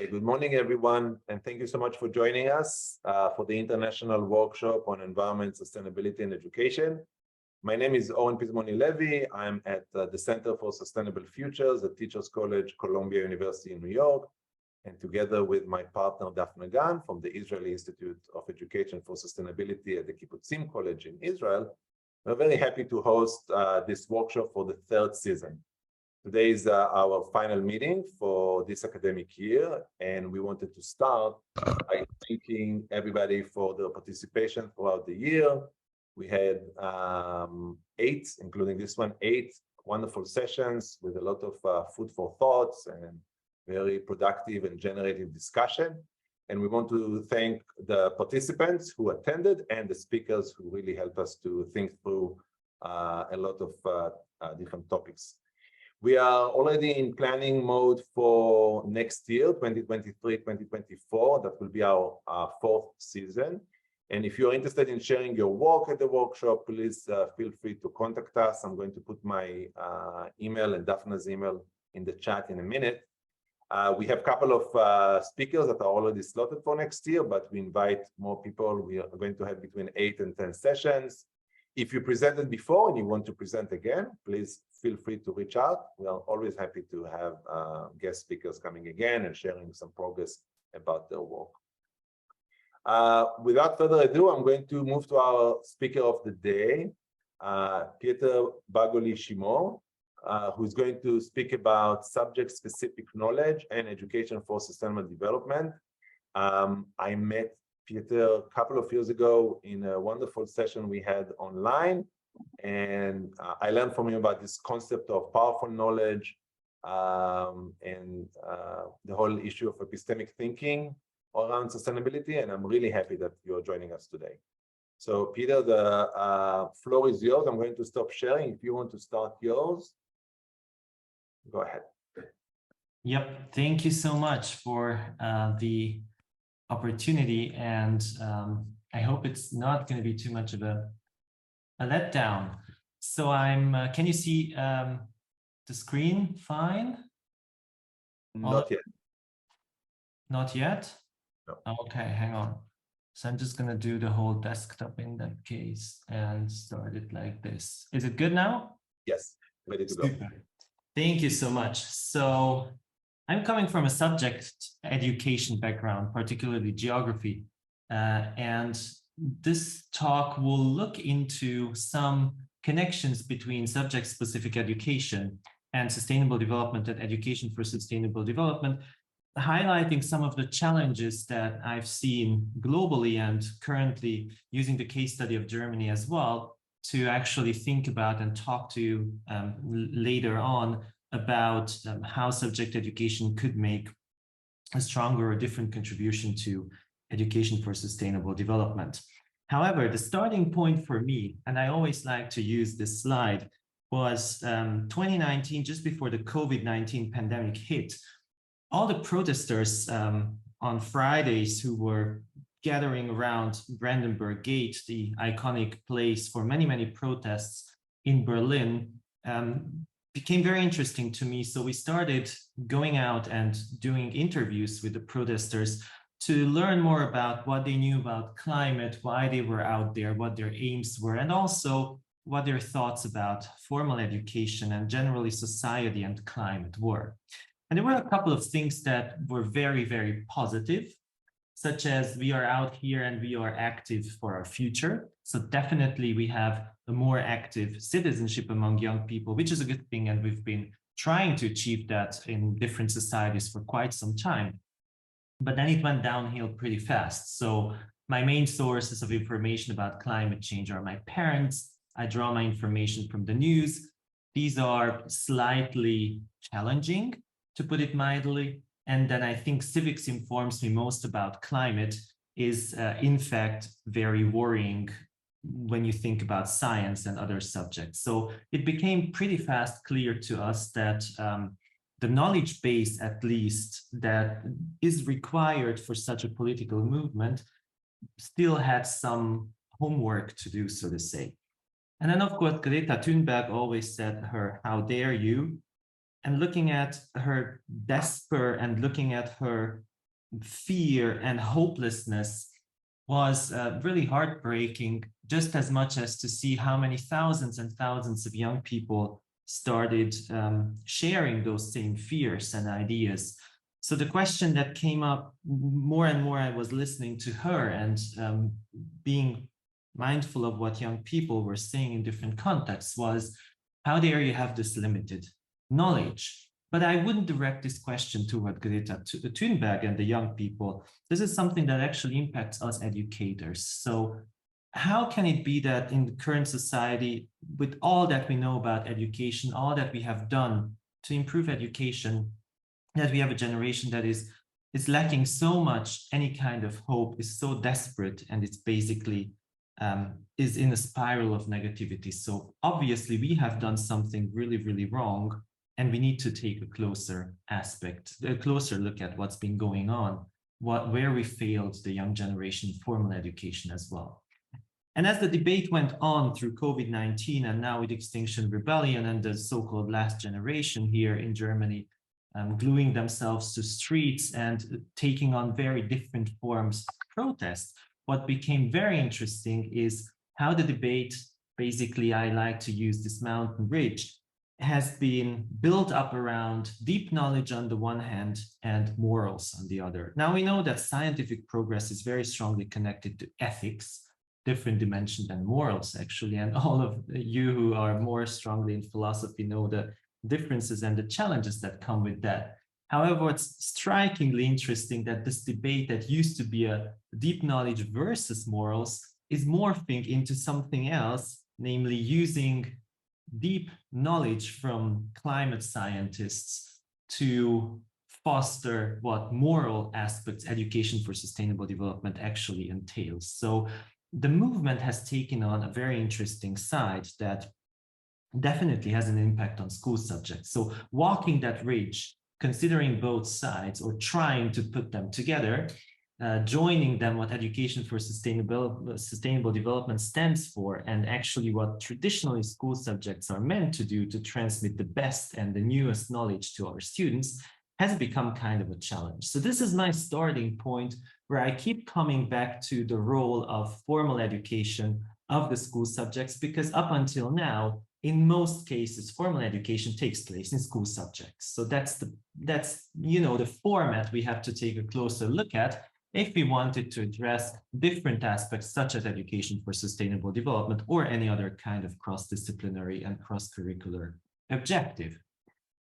Good morning, everyone, and thank you so much for joining us for the International Workshop on Environment, Sustainability, and Education. My name is Oren Pizmoni-Levy. I'm at the Center for Sustainable Futures at Teachers College, Columbia University in New York, and together with my partner, Daphne Gan from the Israeli Institute of Education for Sustainability at the Kibbutzim College in Israel, we're very happy to host this workshop for the third season. Today is our final meeting for this academic year, and we wanted to start by thanking everybody for their participation throughout the year. We had including this one, 8 wonderful sessions with a lot of food for thoughts and very productive and generative discussion. And we want to thank the participants who attended and the speakers who really helped us to think through a lot of different topics. We are already in planning mode for next year, 2023-2024. That will be our 4th season. And if you're interested in sharing your work at the workshop, please feel free to contact us. I'm going to put my email and Daphne's email in the chat in a minute. We have a couple of speakers that are already slotted for next year, but we invite more people. We are going to have between 8 and 10 sessions. If you presented before and you want to present again, please feel free to reach out. We are always happy to have guest speakers coming again and sharing some progress about their work. Without further ado, I'm going to move to our speaker of the day, Péter Bagoly-Simó, who's going to speak about subject-specific knowledge and education for sustainable development. I met Péter a couple of years ago in a wonderful session we had online, and I learned from him about this concept of powerful knowledge and the whole issue of epistemic thinking around sustainability, and I'm really happy that you're joining us today. So Péter, the floor is yours. I'm going to stop sharing. If you want to start yours, go ahead. Yep, thank you so much for the opportunity, and I hope it's not going to be too much of a letdown. So can you see the screen fine? Not yet. Not yet? No. Okay, hang on. So I'm just going to do the whole desktop in that case and start it like this. Is it good now? Yes, ready to go. Super. Thank you so much. So I'm coming from a subject education background, particularly geography, and this talk will look into some connections between subject-specific education and sustainable development and education for sustainable development, highlighting some of the challenges that I've seen globally and currently using the case study of Germany as well to actually think about and talk to you later on about how subject education could make a stronger or different contribution to education for sustainable development. However, the starting point for me, and I always like to use this slide, was 2019, just before the COVID-19 pandemic hit. All the protesters on Fridays who were gathering around Brandenburg Gate, the iconic place for many, many protests in Berlin, became very interesting to me. So we started going out and doing interviews with the protesters to learn more about what they knew about climate, why they were out there, what their aims were, and also what their thoughts about formal education and generally society and climate were. And there were a couple of things that were very, very positive, such as we are out here and we are active for our future. So definitely we have a more active citizenship among young people, which is a good thing. And we've been trying to achieve that in different societies for quite some time. But then it went downhill pretty fast. So my main sources of information about climate change are my parents. I draw my information from the news. These are slightly challenging, to put it mildly. And then I think civics informs me most about climate is in fact very worrying when you think about science and other subjects. So it became pretty fast clear to us that the knowledge base, at least, that is required for such a political movement still had some homework to do, so to say. And then, of course, Greta Thunberg always said her, "How dare you?" And looking at her despair and looking at her fear and hopelessness was really heartbreaking, just as much as to see how many thousands and thousands of young people started sharing those same fears and ideas. So the question that came up more and more, I was listening to her and being mindful of what young people were saying in different contexts was, how dare you have this limited knowledge? But I wouldn't direct this question toward Greta Thunberg and the young people. This is something that actually impacts us educators. So how can it be that in the current society, with all that we know about education, all that we have done to improve education, that we have a generation that is lacking so much any kind of hope, is so desperate, and it's basically is in a spiral of negativity. So obviously we have done something really, really wrong, and we need to take a closer look at what's been going on, where we failed the young generation formal education as well. And as the debate went on through COVID-19 and now with Extinction Rebellion and the so-called last generation here in Germany, gluing themselves to streets and taking on very different forms of protest, what became very interesting is how the debate, basically I like to use this mountain ridge, has been built up around deep knowledge on the one hand and morals on the other. Now we know that scientific progress is very strongly connected to ethics, different dimension than morals actually, and all of you who are more strongly in philosophy know the differences and the challenges that come with that. However, it's strikingly interesting that this debate that used to be a deep knowledge versus morals is morphing into something else, namely using deep knowledge from climate scientists to foster what moral aspects education for sustainable development actually entails. So the movement has taken on a very interesting side that definitely has an impact on school subjects. So walking that ridge, considering both sides or trying to put them together, joining them what education for sustainable development stands for, and actually what traditionally school subjects are meant to do to transmit the best and the newest knowledge to our students, has become kind of a challenge. So this is my starting point, where I keep coming back to the role of formal education of the school subjects, because up until now, in most cases, formal education takes place in school subjects. So that's the format we have to take a closer look at if we wanted to address different aspects such as education for sustainable development or any other kind of cross-disciplinary and cross-curricular objective.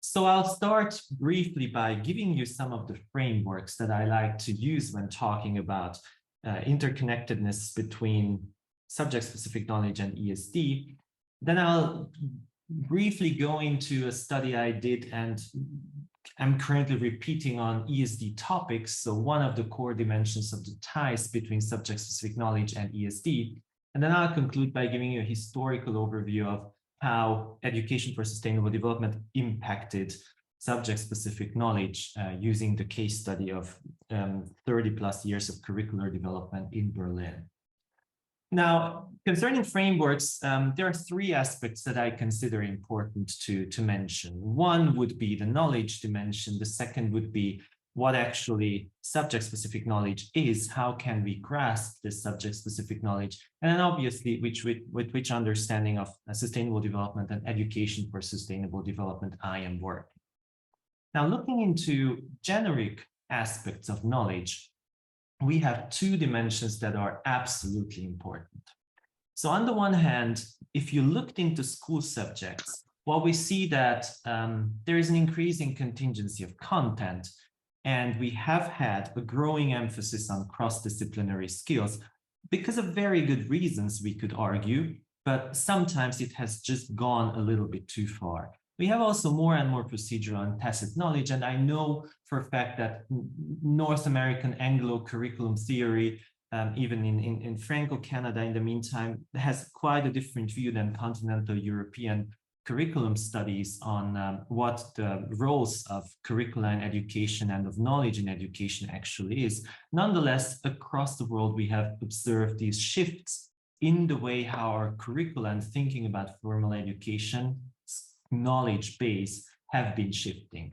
So I'll start briefly by giving you some of the frameworks that I like to use when talking about interconnectedness between subject-specific knowledge and ESD. Then I'll briefly go into a study I did and I'm currently repeating on ESD topics. So one of the core dimensions of the ties between subject-specific knowledge and ESD. And then I'll conclude by giving you a historical overview of how education for sustainable development impacted subject-specific knowledge using the case study of 30 plus years of curricular development in Berlin. Now, concerning frameworks, there are three aspects that I consider important to mention. One would be the knowledge dimension. The second would be what actually subject-specific knowledge is, how can we grasp this subject-specific knowledge, and then obviously with which understanding of sustainable development and education for sustainable development I am working. Now, looking into generic aspects of knowledge, we have two dimensions that are absolutely important. So on the one hand, if you looked into school subjects, well, we see that there is an increasing contingency of content, and we have had a growing emphasis on cross-disciplinary skills because of very good reasons, we could argue, but sometimes it has just gone a little bit too far. We have also more and more procedural and tacit knowledge, and I know for a fact that North American Anglo curriculum theory, even in Franco-Canada in the meantime, has quite a different view than continental European curriculum studies on what the roles of curricula in education and of knowledge in education actually is. Nonetheless, across the world, we have observed these shifts in the way how our curricula and thinking about formal education knowledge base have been shifting.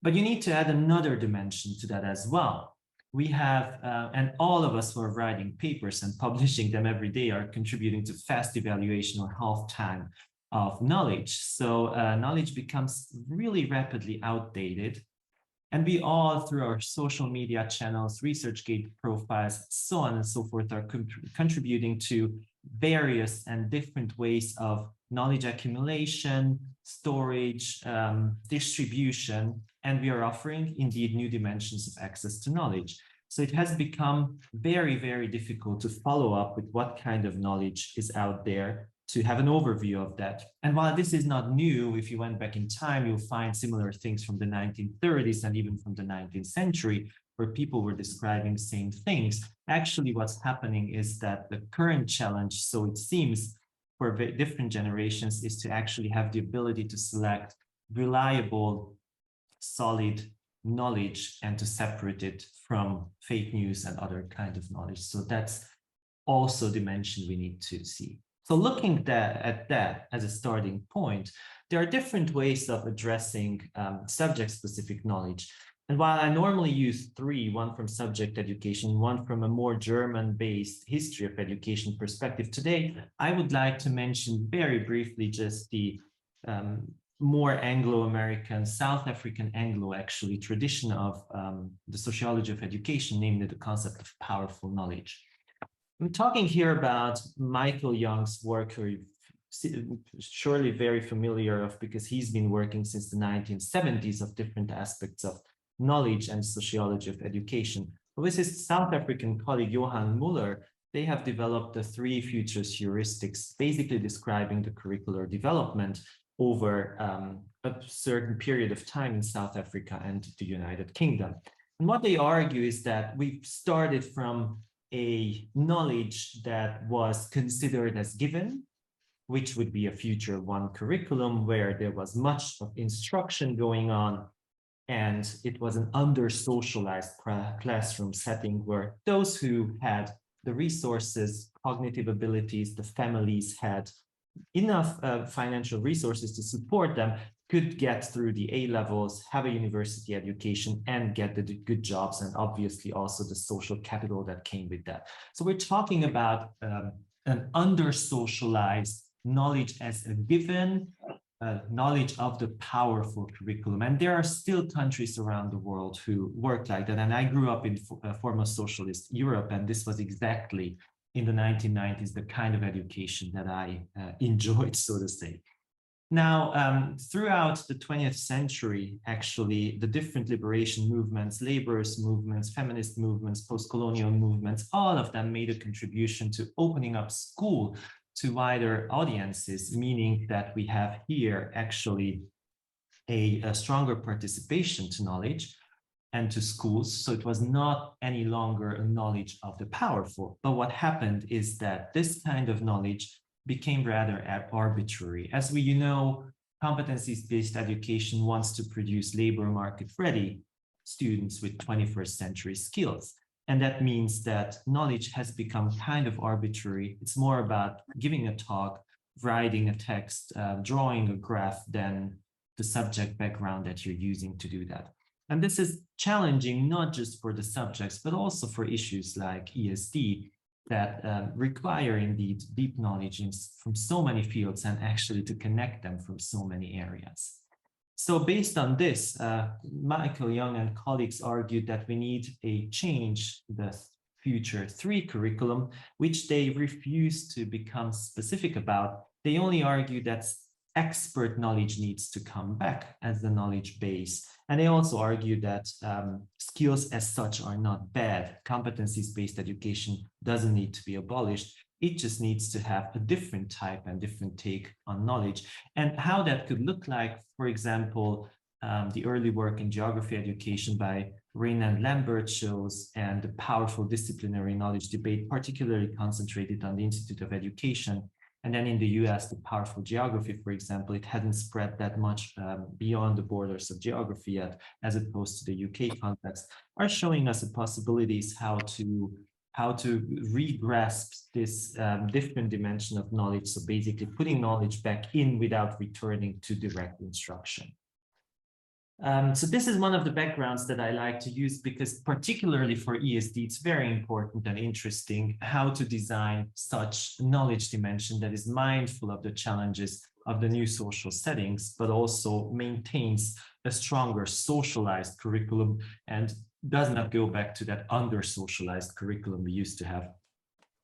But you need to add another dimension to that as well. we have, and all of us who are writing papers and publishing them every day are contributing to fast evaluation or half time of knowledge. So knowledge becomes really rapidly outdated. And we all, through our social media channels, ResearchGate profiles, so on and so forth, are contributing to various and different ways of knowledge accumulation, storage, distribution, and we are offering indeed new dimensions of access to knowledge. So it has become very, very difficult to follow up with what kind of knowledge is out there, to have an overview of that. And while this is not new, if you went back in time, you'll find similar things from the 1930s and even from the 19th century, where people were describing the same things. Actually, what's happening is that the current challenge, so it seems, for different generations, is to actually have the ability to select reliable, solid knowledge and to separate it from fake news and other kind of knowledge. So that's also a dimension we need to see. So looking at that as a starting point, there are different ways of addressing subject-specific knowledge. And while I normally use three, one from subject education, one from a more German-based history of education perspective, today I would like to mention very briefly just the more Anglo-American, South African Anglo actually tradition of the sociology of education, namely the concept of powerful knowledge. I'm talking here about Michael Young's work, who you're surely very familiar of because he's been working since the 1970s of different aspects of knowledge and sociology of education. But with his South African colleague Johan Muller, they have developed the three futures heuristics, basically describing the curricular development over a certain period of time in South Africa and the United Kingdom. And what they argue is that we've started from a knowledge that was considered as given, which would be a future one curriculum where there was much of instruction going on, and it was an under-socialized classroom setting where those who had the resources, cognitive abilities, the families had enough financial resources to support them, could get through the A-levels, have a university education, and get the good jobs, and obviously also the social capital that came with that. So we're talking about an under-socialized knowledge as a given, knowledge of the powerful curriculum. And there are still countries around the world who work like that. And I grew up in former socialist Europe, and this was exactly in the 1990s, the kind of education that I enjoyed, so to say. Now, throughout the 20th century, actually, the different liberation movements, laborers movements, feminist movements, post-colonial movements, all of them made a contribution to opening up school to wider audiences, meaning that we have here actually a stronger participation to knowledge and to schools. So it was not any longer a knowledge of the powerful. But what happened is that this kind of knowledge became rather arbitrary. As we know, competencies-based education wants to produce labor market ready students with 21st century skills. And that means that knowledge has become kind of arbitrary. It's more about giving a talk, writing a text, drawing a graph than the subject background that you're using to do that. And this is challenging not just for the subjects, but also for issues like ESD that require indeed deep knowledge from so many fields and actually to connect them from so many areas. So based on this, Michael Young and colleagues argued that we need a change the future 3 curriculum, which they refuse to become specific about. They only argue that expert knowledge needs to come back as the knowledge base. And they also argue that skills as such are not bad. Competencies-based education doesn't need to be abolished. It just needs to have a different type and different take on knowledge. And how that could look like, for example, the early work in geography education by Reynand Lambert shows, and the powerful disciplinary knowledge debate, particularly concentrated on the Institute of Education. And then in the US, the powerful geography, for example, it hadn't spread that much beyond the borders of geography yet, as opposed to the UK context, are showing us the possibilities how to re-grasp this different dimension of knowledge. So basically putting knowledge back in without returning to direct instruction. So this is one of the backgrounds that I like to use because particularly for ESD, it's very important and interesting how to design such knowledge dimension that is mindful of the challenges of the new social settings, but also maintains a stronger socialized curriculum and does not go back to that under-socialized curriculum we used to have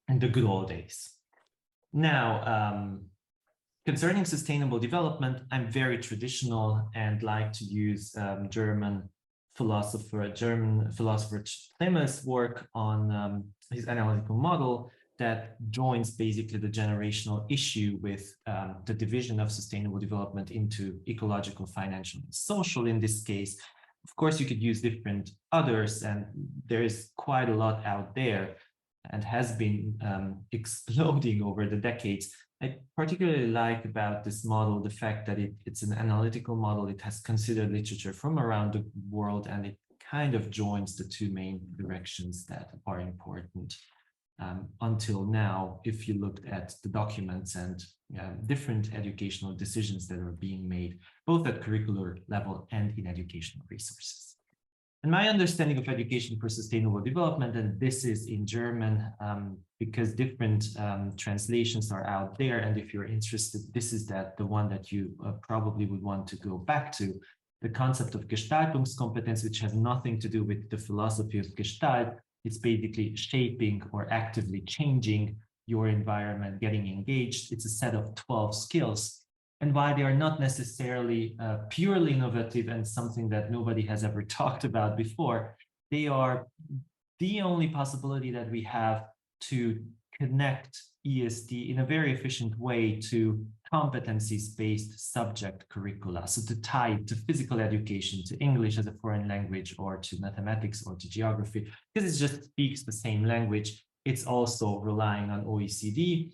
in the good old days. Now, concerning sustainable development, I'm very traditional and like to use German philosopher Klemmer's work on his analytical model that joins basically the generational issue with the division of sustainable development into ecological, financial, and social in this case. Of course, you could use different others, and there is quite a lot out there and has been exploding over the decades. I particularly like about this model the fact that it's an analytical model. It has considered literature from around the world, and it kind of joins the two main directions that are important until now, if you looked at the documents and different educational decisions that are being made, both at curricular level and in educational resources. And my understanding of education for sustainable development, and this is in German because different translations are out there. And if you're interested, this is the one that you probably would want to go back to, the concept of Gestaltungskompetenz, which has nothing to do with the philosophy of Gestalt. It's basically shaping or actively changing your environment, getting engaged. It's a set of 12 skills. And why they are not necessarily purely innovative and something that nobody has ever talked about before, they are the only possibility that we have to connect ESD in a very efficient way to competencies-based subject curricula. So to tie it to physical education, to English as a foreign language, or to mathematics or to geography, because it just speaks the same language. It's also relying on OECD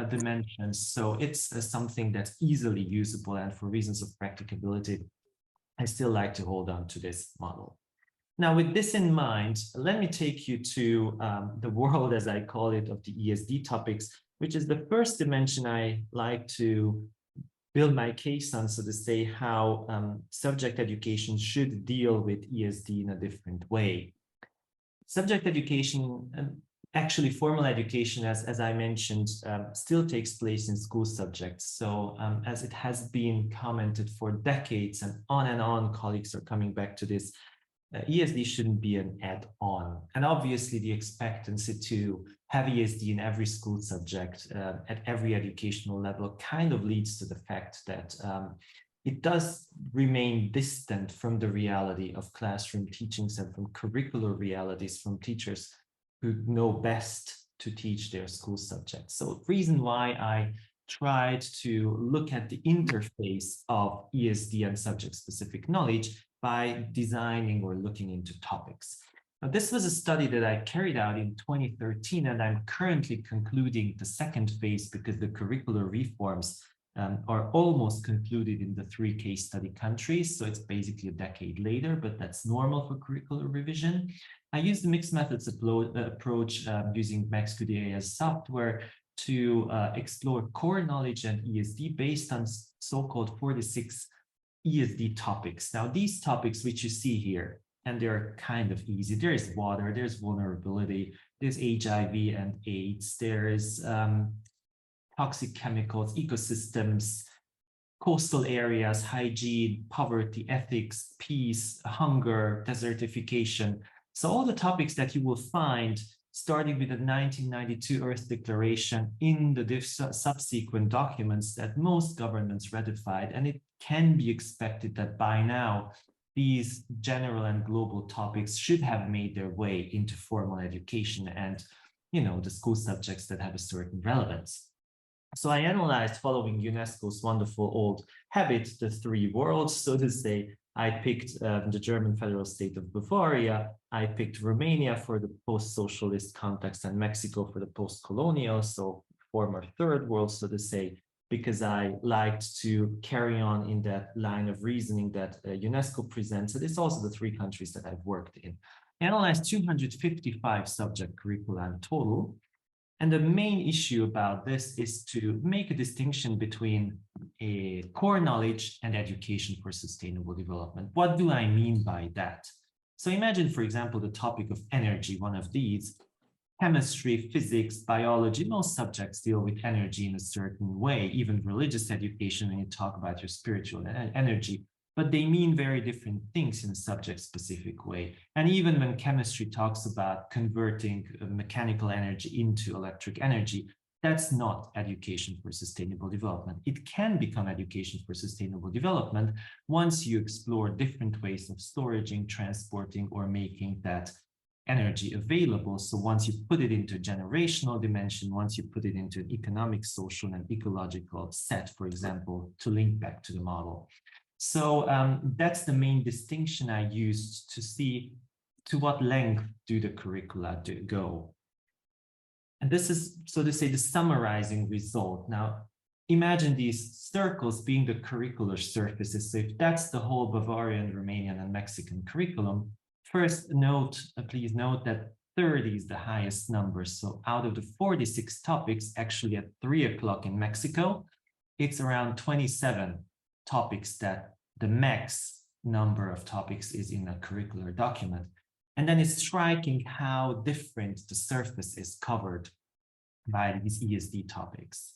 dimensions. So it's something that's easily usable, and for reasons of practicability, I still like to hold on to this model. Now, with this in mind, let me take you to the world, as I call it, of the ESD topics, which is the first dimension I like to build my case on, so to say, how subject education should deal with ESD in a different way. Subject education, actually formal education, as I mentioned, still takes place in school subjects. So as it has been commented for decades and on, colleagues are coming back to this, ESD shouldn't be an add-on. And obviously the expectancy to have ESD in every school subject at every educational level kind of leads to the fact that it does remain distant from the reality of classroom teachings and from curricular realities from teachers who know best to teach their school subjects. So reason why I tried to look at the interface of ESD and subject-specific knowledge by designing or looking into topics. Now, this was a study that I carried out in 2013, and I'm currently concluding the second phase because the curricular reforms are almost concluded in the 3 case study countries. So it's basically a decade later, but that's normal for curricular revision. I used the mixed methods approach using MaxQDA software to explore core knowledge and ESD based on so-called 46 ESD topics. Now, these topics which you see here, and they're kind of easy. There is water, there's vulnerability, there's HIV and AIDS, there is toxic chemicals, ecosystems, coastal areas, hygiene, poverty, ethics, peace, hunger, desertification. So all the topics that you will find starting with the 1992 Earth Declaration in the subsequent documents that most governments ratified. And it can be expected that by now, these general and global topics should have made their way into formal education and, you know, the school subjects that have a certain relevance. So I analyzed, following UNESCO's wonderful old habit, the 3 worlds, so to say. I picked the German federal state of Bavaria. I picked Romania for the post-socialist context and Mexico for the post-colonial, so former 3rd world, so to say, because I liked to carry on in that line of reasoning that UNESCO presents. And it's also the 3 countries that I've worked in. I analyzed 255 subject curricula in total. And the main issue about this is to make a distinction between a core knowledge and education for sustainable development. What do I mean by that? So imagine, for example, the topic of energy, one of these. Chemistry, physics, biology, most subjects deal with energy in a certain way, even religious education when you talk about your spiritual energy, but they mean very different things in a subject-specific way. And even when chemistry talks about converting mechanical energy into electric energy, that's not education for sustainable development. It can become education for sustainable development once you explore different ways of storing, transporting, or making that energy available. So once you put it into a generational dimension, once you put it into an economic, social, and ecological set, for example, to link back to the model. So that's the main distinction I used to see to what length do the curricula go. And this is, so to say, the summarizing result. Now, imagine these circles being the curricular surfaces. So if that's the whole Bavarian, Romanian, and Mexican curriculum, first note, please note that 30 is the highest number. So out of the 46 topics, actually at 3 o'clock in Mexico, it's around 27 topics that the max number of topics is in a curricular document. And then it's striking how different the surface is covered by these ESD topics.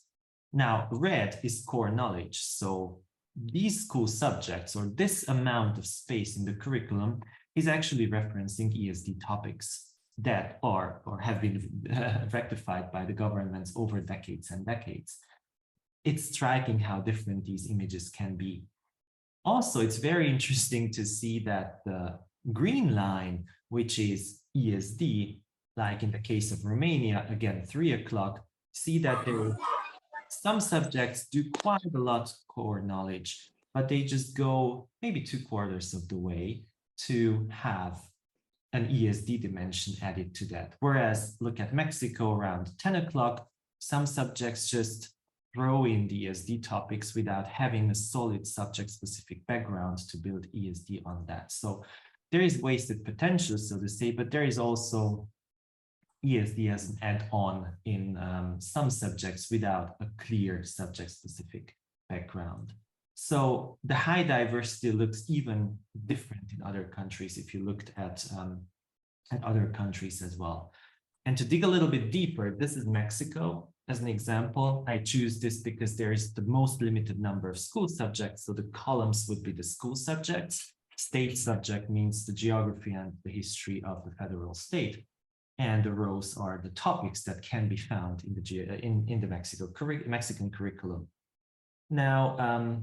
Now, red is core knowledge. So these school subjects, or this amount of space in the curriculum, is actually referencing ESD topics that are or have been rectified by the governments over decades and decades. It's striking how different these images can be. Also, it's very interesting to see that the green line, which is ESD, like in the case of Romania, again, 3 o'clock, see that there are some subjects do quite a lot core knowledge, but they just go maybe 2/4 of the way to have an ESD dimension added to that. Whereas look at Mexico around 10 o'clock, some subjects just throw in the ESD topics without having a solid subject-specific background to build ESD on that. So there is wasted potential, so to say, but there is also ESD as an add-on in some subjects without a clear subject-specific background. So the high diversity looks even different in other countries if you looked at other countries as well. And to dig a little bit deeper, this is Mexico as an example. I choose this because there is the most limited number of school subjects. So the columns would be the school subjects. State subject means the geography and the history of the federal state. And the rows are the topics that can be found in the Mexican curriculum. Now,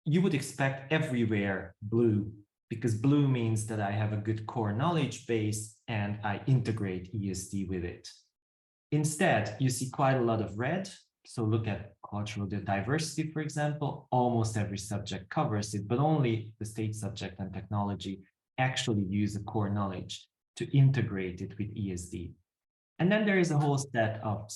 you would expect everywhere blue, because blue means that I have a good core knowledge base and I integrate ESD with it. Instead, you see quite a lot of red. So look at cultural diversity, for example. Almost every subject covers it, but only the state subject and technology actually use a core knowledge to integrate it with ESD. And then there is a whole set of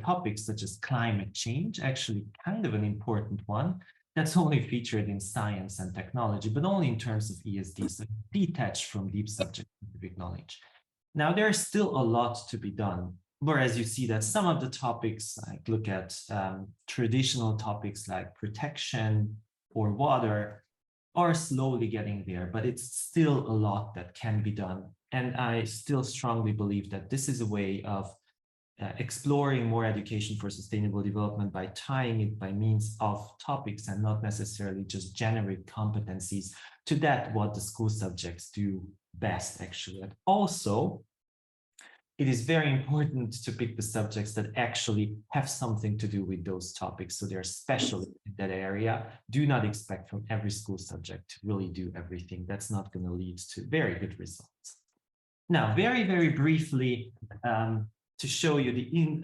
topics such as climate change, actually kind of an important one, that's only featured in science and technology, but only in terms of ESD, so detached from deep subject-specific knowledge. Now, there's still a lot to be done, whereas you see that some of the topics, like look at traditional topics like protection or water, are slowly getting there, but it's still a lot that can be done. And I still strongly believe that this is a way of exploring more education for sustainable development by tying it by means of topics and not necessarily just generic competencies to that what the school subjects do best, actually. And also, it is very important to pick the subjects that actually have something to do with those topics. So they're special in that area. Do not expect from every school subject to really do everything. That's not going to lead to very good results. Now, very, very briefly, to show you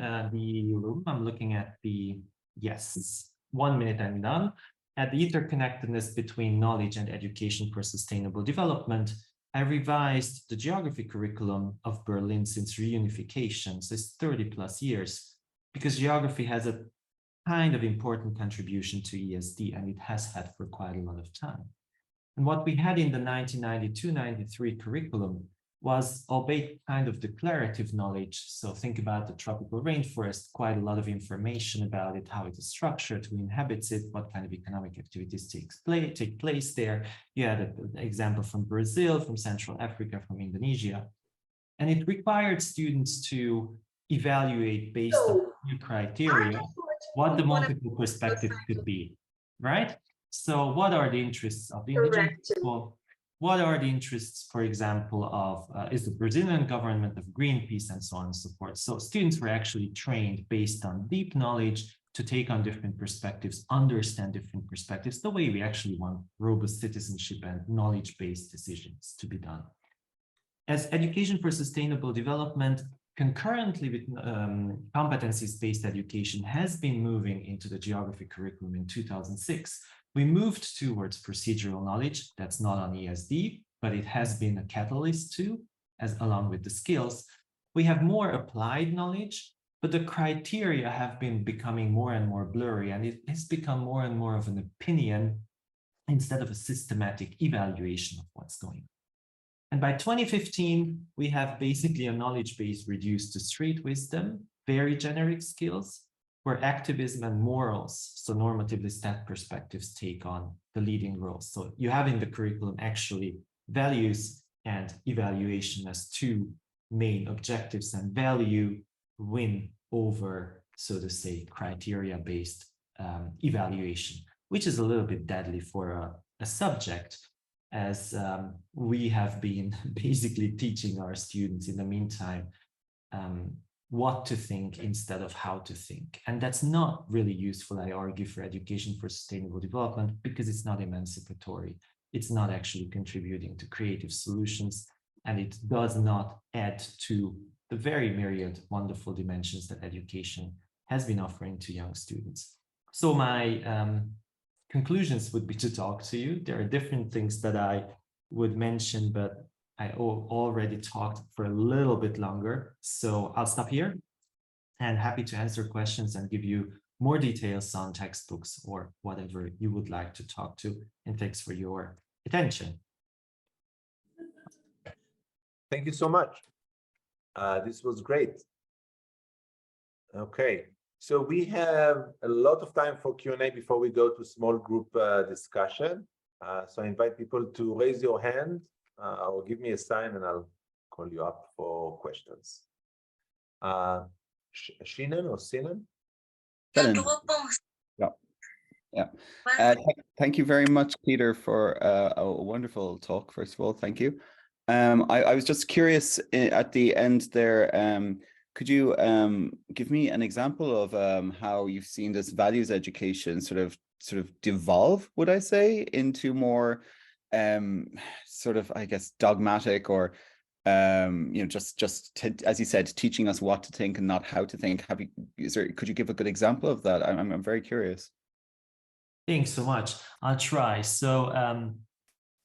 I'm looking at the, yes, 1 minute, I'm done. At the interconnectedness between knowledge and education for sustainable development, I revised the geography curriculum of Berlin since reunification, so it's 30+ years, because geography has a kind of important contribution to ESD, and it has had for quite a lot of time. And what we had in the 1992-93 curriculum was albeit kind of declarative knowledge. So think about the tropical rainforest, quite a lot of information about it, how it is structured, who inhabits it, what kind of economic activities take place there. You had an example from Brazil, from Central Africa, from Indonesia. And it required students to evaluate based on new criteria what the multiple perspectives could be, right? So what are the interests of the indigenous people? What are the interests, for example, of is the Brazilian government, of Greenpeace, and so on and so forth. So students were actually trained based on deep knowledge to take on different perspectives, understand different perspectives, the way we actually want robust citizenship and knowledge-based decisions to be done. As education for sustainable development, concurrently with competencies-based education has been moving into the geography curriculum in 2006, we moved towards procedural knowledge. That's not on ESD, but it has been a catalyst too, as along with the skills. We have more applied knowledge, but the criteria have been becoming more and more blurry, and it has become more and more of an opinion instead of a systematic evaluation of what's going on. And by 2015, we have basically a knowledge base reduced to street wisdom, very generic skills, where activism and morals, so normatively stat perspectives, take on the leading roles. So you have in the curriculum actually values and evaluation as two main objectives, and value win over, so to say, criteria-based evaluation, which is a little bit deadly for a subject, as we have been basically teaching our students in the meantime what to think instead of how to think. And that's not really useful, I argue, for education for sustainable development, because it's not emancipatory. It's not actually contributing to creative solutions, and it does not add to the very myriad wonderful dimensions that education has been offering to young students. So my conclusions would be to talk to you. There are different things that I would mention, but I already talked for a little bit longer. So I'll stop here, and happy to answer questions and give you more details on textbooks or whatever you would like to talk to. And thanks for your attention. Thank you so much. This was great. Okay. So we have a lot of time for Q&A before we go to small group discussion. So I invite people to raise your hand or give me a sign and I'll call you up for questions. Shinan or Sinan? Yeah. Thank you very much, Peter, for a wonderful talk. First of all, thank you. I was just curious at the end there. Could you give me an example of how you've seen this values education sort of devolve, would I say, into more sort of, I guess, dogmatic or just as you said, teaching us what to think and not how to think? Could you give a good example of that? I'm very curious. Thanks so much. I'll try. So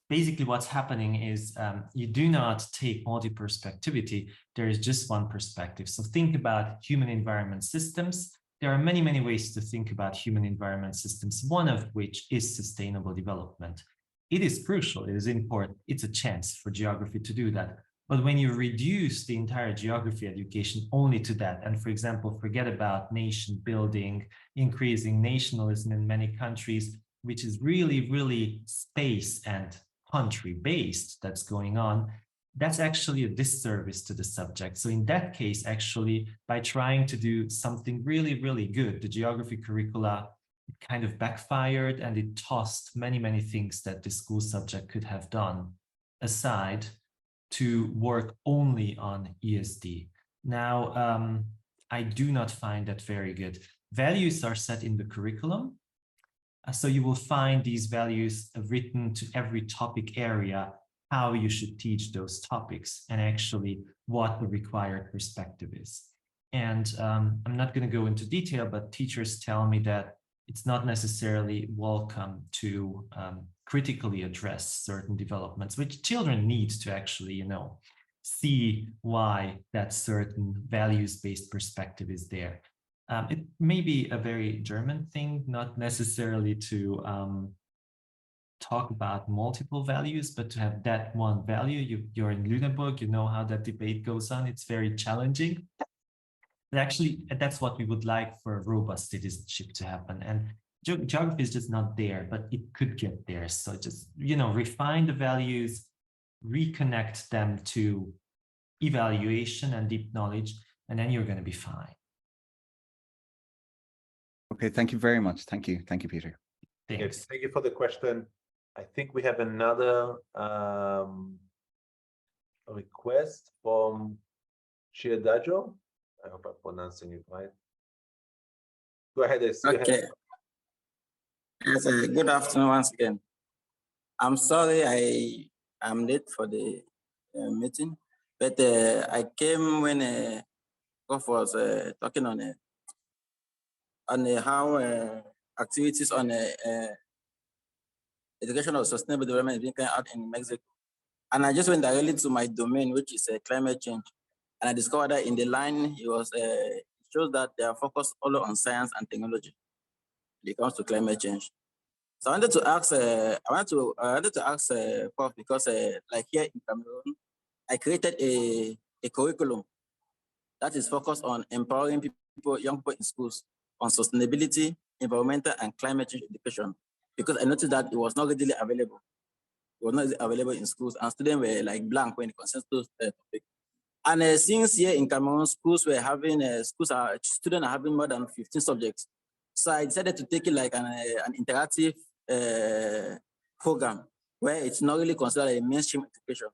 basically what's happening is you do not take multi-perspectivity. There is just one perspective. So think about human environment systems. There are many, many ways to think about human environment systems, one of which is sustainable development. It is crucial, it is important, it's a chance for geography to do that. But when you reduce the entire geography education only to that, and for example, forget about nation building, increasing nationalism in many countries, which is really, really space and country-based that's going on, that's actually a disservice to the subject. So in that case, actually, by trying to do something really, really good, the geography curricula, it kind of backfired and it tossed many, many things that the school subject could have done aside to work only on ESD. Now, I do not find that very good. Values are set in the curriculum. So you will find these values written to every topic area, how you should teach those topics, and actually what the required perspective is. And I'm not going to go into detail, but teachers tell me that it's not necessarily welcome to critically address certain developments, which children need to actually, see why that certain values-based perspective is there. It may be a very German thing, not necessarily to talk about multiple values, but to have that one value. You're in Lüneburg, you know how that debate goes on. It's very challenging. But actually, that's what we would like for robust citizenship to happen. And geography is just not there, but it could get there. So just, refine the values, reconnect them to evaluation and deep knowledge, and then you're going to be fine. Okay, thank you very much. Thank you, Peter. Thanks. Yes, thank you for the question. I think we have another request from Dajo. I hope I'm pronouncing it right. Go ahead. Okay. Yes, good afternoon once again. I'm sorry I'm late for the meeting, but I came when Prof was talking on how activities on education of sustainable development is being carried out in Mexico. And I just went directly to my domain, which is climate change. And I discovered that in the line, it shows that they are focused all on science and technology when it comes to climate change. So I wanted to ask, Prof, because like here in Cameroon, I created a curriculum that is focused on empowering young people in schools on sustainability, environmental, and climate change education, because I noticed that it was not readily available. It was not available in schools, and students were like blank when it concerns those topics. And since here in Cameroon, students are having more than 15 subjects. So I decided to take it like an interactive program where it's not really considered a mainstream education,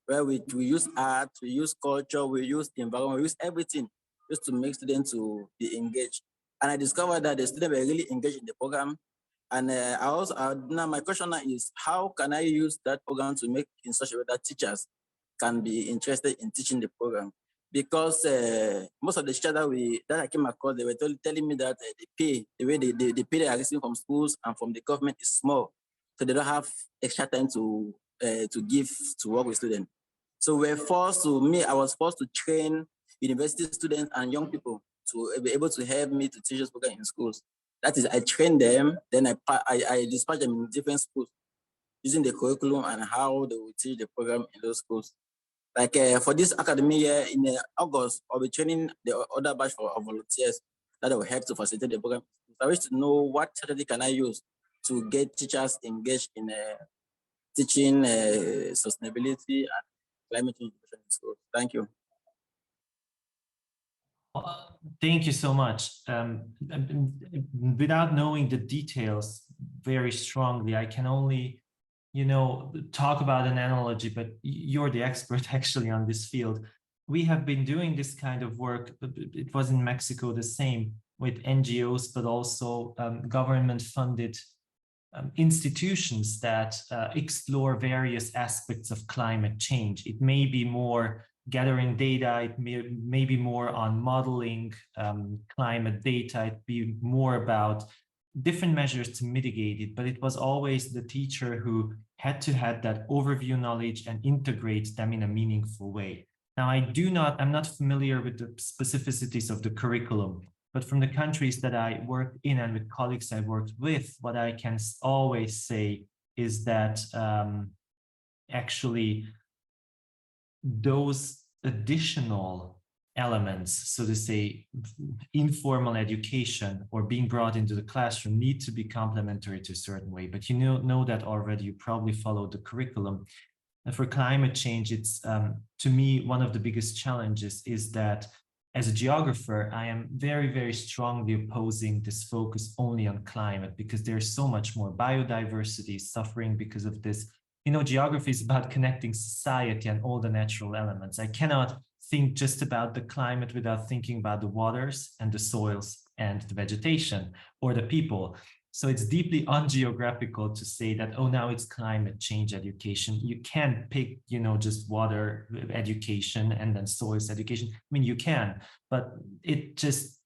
where we use art, we use culture, we use environment, we use everything just to make students to be engaged. And I discovered that the students were really engaged in the program. And now my question now is, how can I use that program to make in such a way that teachers can be interested in teaching the program? Because most of the teachers that I came across, they were telling me that the way the pay they are receiving from schools and from the government is small. So they don't have extra time to give to work with students. So I was forced to train university students and young people to be able to help me to teach this program in schools. That is, I train them, then I dispatch them in different schools using the curriculum and how they will teach the program in those schools. Like for this academic year in August, I'll be training the other batch of volunteers that will help to facilitate the program. I wish to know what strategy can I use to get teachers engaged in teaching sustainability and climate change in schools. Thank you. Thank you so much. Without knowing the details very strongly, I can only, talk about an analogy, but you're the expert actually on this field. We have been doing this kind of work. It was in Mexico the same with NGOs, but also government-funded institutions that explore various aspects of climate change. It may be more gathering data, it may be more on modeling climate data, it'd be more about different measures to mitigate it, but it was always the teacher who had to have that overview knowledge and integrate them in a meaningful way. Now, I'm not familiar with the specificities of the curriculum, but from the countries that I worked in and with colleagues I worked with, what I can always say is that actually those additional elements, so to say, informal education or being brought into the classroom need to be complementary to a certain way. But you know that already, you probably followed the curriculum. And for climate change, it's, to me, one of the biggest challenges is that as a geographer, I am very, very strongly opposing this focus only on climate, because there's so much more biodiversity suffering because of this. Geography is about connecting society and all the natural elements. I cannot think just about the climate without thinking about the waters and the soils and the vegetation or the people. So it's deeply ungeographical to say that, oh, now it's climate change education. You can't pick, just water education and then soils education. I mean, you can, but it just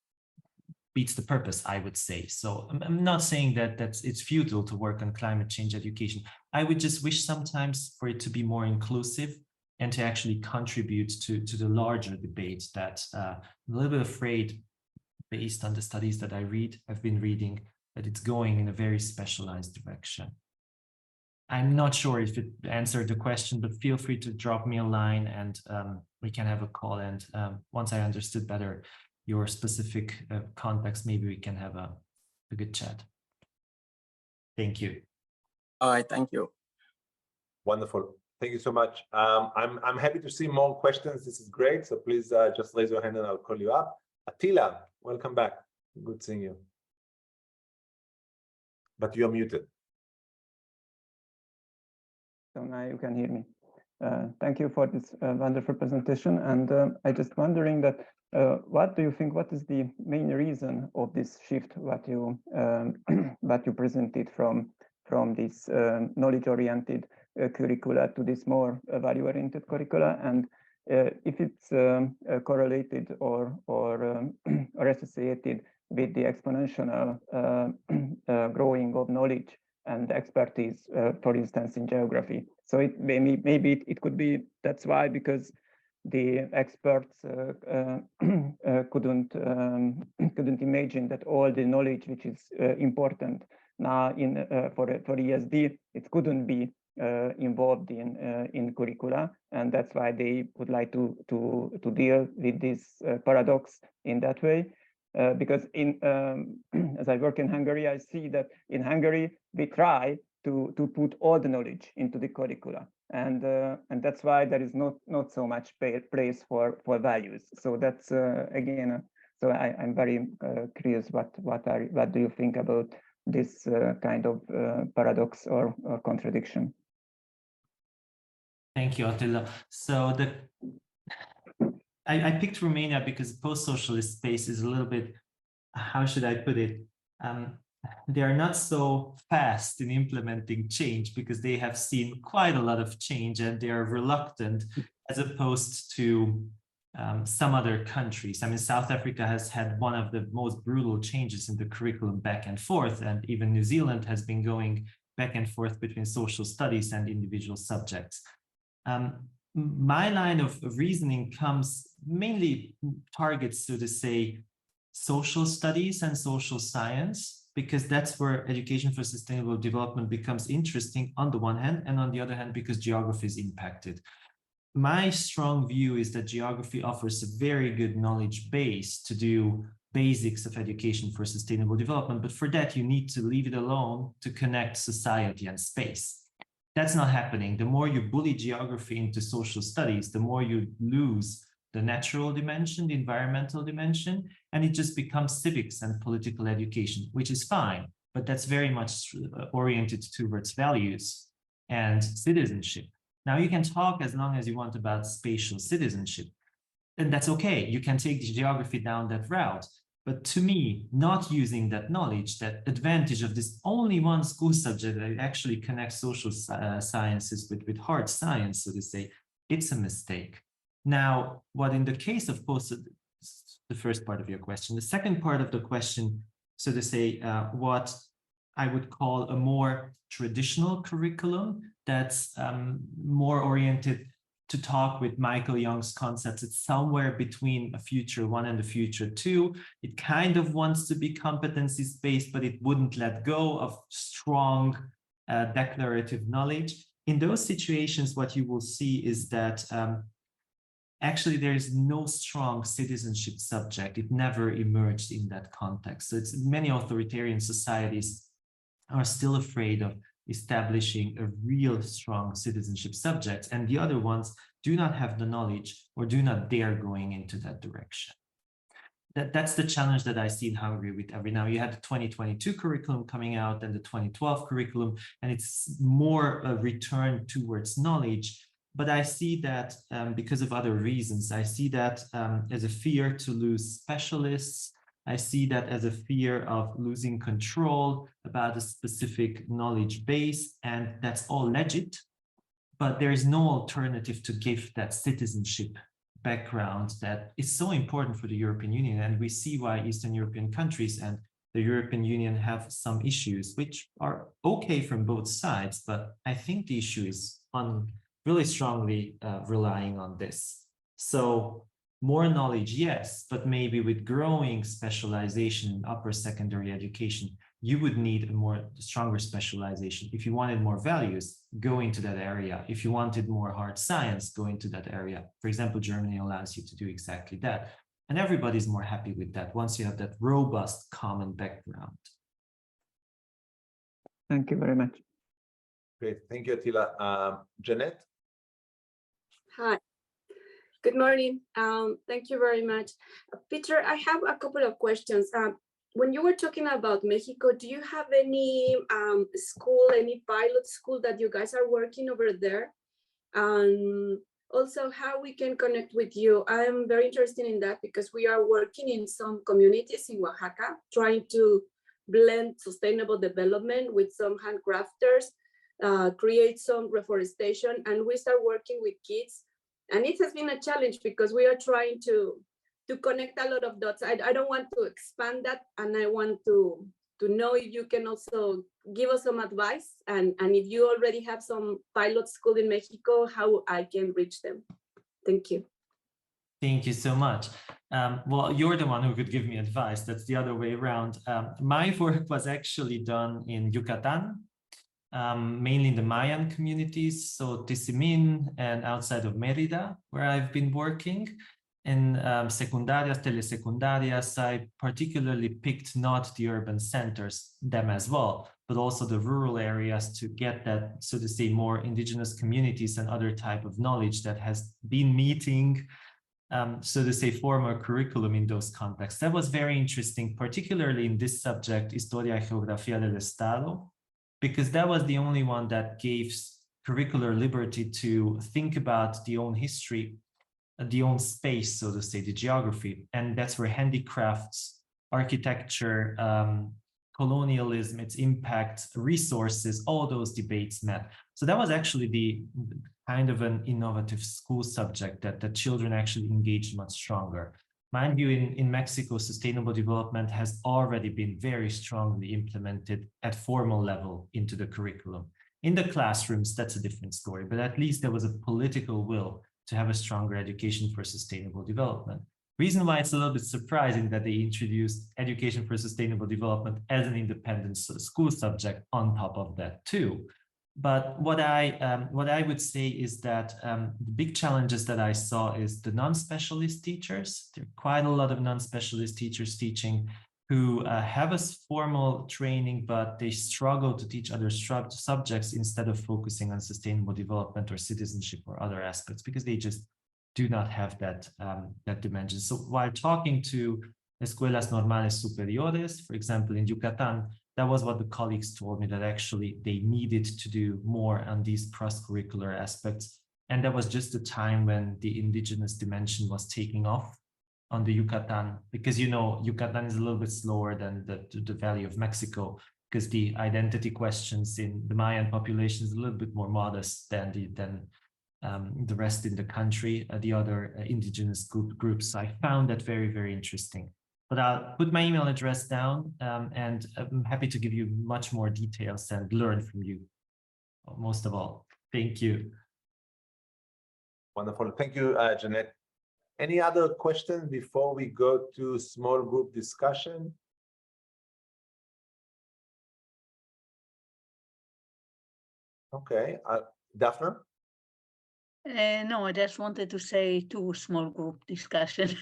beats the purpose, I would say. So I'm not saying that it's futile to work on climate change education. I would just wish sometimes for it to be more inclusive and to actually contribute to the larger debate that I'm a little bit afraid, based on the studies that I've been reading, that it's going in a very specialized direction. I'm not sure if it answered the question, but feel free to drop me a line and we can have a call. And once I understood better your specific context, maybe we can have a good chat. Thank you. All right, thank you. Wonderful. Thank you so much. I'm happy to see more questions. This is great. So please just raise your hand and I'll call you up. Attila, welcome back. Good seeing you. But you're muted. So now you can hear me. Thank you for this wonderful presentation. And I just wondering that what do you think? What is the main reason of this shift? What you what you presented from this knowledge-oriented curricula to this more value-oriented curricula, and if it's correlated or associated with the exponential growing of knowledge and expertise, for instance, in geography. So it maybe it could be that's why, because the experts couldn't imagine that all the knowledge which is important now in for ESD, it couldn't be involved in curricula, and that's why they would like to deal with this paradox in that way. Because as I work in Hungary, I see that in Hungary we try to put all the knowledge into the curricula, and that's why there is not so much place for values. So that's again. So I'm very curious. What do you think about this kind of paradox or contradiction? Thank you, Attila. So I picked Romania because post-socialist space is a little bit, how should I put it? They are not so fast in implementing change because they have seen quite a lot of change and they are reluctant, as opposed to some other countries. I mean, South Africa has had one of the most brutal changes in the curriculum back and forth, and even New Zealand has been going back and forth between social studies and individual subjects. My line of reasoning comes mainly targets, so to say, social studies and social science, because that's where education for sustainable development becomes interesting on the one hand, and on the other hand, because geography is impacted. My strong view is that geography offers a very good knowledge base to do basics of education for sustainable development, but for that you need to leave it alone to connect society and space. That's not happening. The more you bully geography into social studies, the more you lose the natural dimension, the environmental dimension, and it just becomes civics and political education, which is fine, but that's very much oriented towards values and citizenship. Now you can talk as long as you want about spatial citizenship, and that's okay. You can take the geography down that route. But to me, not using that knowledge, that advantage of this only one school subject that actually connects social sciences with hard science, so to say, it's a mistake. Now, what in the case of the first part of your question, the second part of the question, so to say, what I would call a more traditional curriculum that's more oriented to talk with Michael Young's concepts. It's somewhere between a future 1 and a future 2. It kind of wants to be competencies-based, but it wouldn't let go of strong declarative knowledge. In those situations, what you will see is that actually there is no strong citizenship subject. It never emerged in that context. So it's many authoritarian societies are still afraid of establishing a real strong citizenship subject, and the other ones do not have the knowledge or do not dare going into that direction. That's the challenge that I see in Hungary with every now. You had the 2022 curriculum coming out and the 2012 curriculum, and it's more a return towards knowledge. But I see that because of other reasons. I see that as a fear to lose specialists. I see that as a fear of losing control about a specific knowledge base, and that's all legit, but there is no alternative to give that citizenship background that is so important for the European Union. And we see why Eastern European countries and the European Union have some issues, which are okay from both sides, but I think the issue is really strongly relying on this. So more knowledge, yes, but maybe with growing specialization in upper secondary education, you would need a more stronger specialization. If you wanted more values, go into that area. If you wanted more hard science, go into that area. For example, Germany allows you to do exactly that. And everybody's more happy with that once you have that robust common background. Thank you very much. Great, thank you, Attila. Jeanette? Hi, good morning. Thank you very much. Peter, I have a couple of questions. When you were talking about Mexico, do you have any school, any pilot school that you guys are working over there? Also, how we can connect with you. I am very interested in that because we are working in some communities in Oaxaca, trying to blend sustainable development with some handcrafters, create some reforestation, and we start working with kids. And it has been a challenge because we are trying to connect a lot of dots. I don't want to expand that, and I want to know if you can also give us some advice, and if you already have some pilot school in Mexico, how I can reach them. Thank you. Thank you so much. Well, you're the one who could give me advice. That's the other way around. My work was actually done in Yucatan, mainly in the Mayan communities, so Tizimin and outside of Mérida, where I've been working. In secundarias, telesecundarias, I particularly picked not the urban centers, them as well, but also the rural areas to get that, so to say, more indigenous communities and other type of knowledge that has been meeting, so to say, former curriculum in those contexts. That was very interesting, particularly in this subject, Historia y Geografía del Estado, because that was the only one that gave curricular liberty to think about the own history, the own space, so to say, the geography. And that's where handicrafts, architecture, colonialism, its impact, resources, all those debates met. So that was actually the kind of an innovative school subject that the children actually engaged much stronger. Mind you, in Mexico, sustainable development has already been very strongly implemented at formal level into the curriculum. In the classrooms, that's a different story, but at least there was a political will to have a stronger education for sustainable development. Reason why it's a little bit surprising that they introduced education for sustainable development as an independent school subject on top of that too. But what I would say is that the big challenges that I saw is the non-specialist teachers. There are quite a lot of non-specialist teachers teaching who have a formal training, but they struggle to teach other subjects instead of focusing on sustainable development or citizenship or other aspects, because they just do not have that, that dimension. So while talking to escuelas normales superiores, for example, in Yucatan, that was what the colleagues told me, that actually they needed to do more on these cross-curricular aspects. And that was just the time when the indigenous dimension was taking off on the Yucatan, because, you know, Yucatan is a little bit slower than the Valley of Mexico, because the identity questions in the Mayan population is a little bit more modest than the rest in the country, the other indigenous groups. So I found that very, very interesting. But I'll put my email address down, and I'm happy to give you much more details and learn from you, most of all. Thank you. Wonderful. Thank you, Jeanette. Any other questions before we go to small group discussion? Okay, Daphne? No, I just wanted to say two small group discussion.